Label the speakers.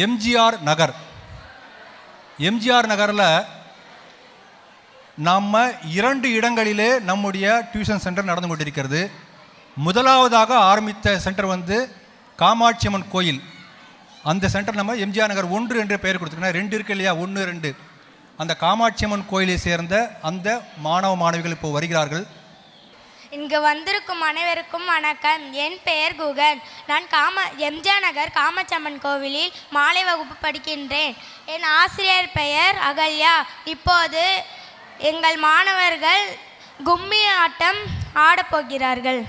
Speaker 1: எம்ஜிஆர் நகர். எம்ஜிஆர் நகரில் நம்ம 2 இடங்களிலே நம்முடைய டியூஷன் சென்டர் நடந்து கொண்டிருக்கிறது. முதலாவதாக ஆரம்பித்த சென்டர் காமாட்சி அம்மன் கோயில். அந்த சென்டர் நம்ம எம்ஜிஆர் நகர் 1 என்ற பெயர் கொடுத்துருக்கோம். 2 இருக்கு இல்லையா, 1 2. அந்த காமாட்சி அம்மன் கோயிலை சேர்ந்த அந்த மாணவ மாணவிகள் இப்போ வருகிறார்கள்.
Speaker 2: இங்கு வந்திருக்கும் அனைவருக்கும் வணக்கம். என் பெயர் குகன். நான் எம்ஜிஆர் நகர் காமாட்சி அம்மன் கோவிலில் மாலை வகுப்பு படிக்கின்றேன். என் ஆசிரியர் பெயர் அகல்யா. இப்போது எங்கள் மாணவர்கள் கும்மி ஆட்டம் ஆடப்போகிறார்கள்.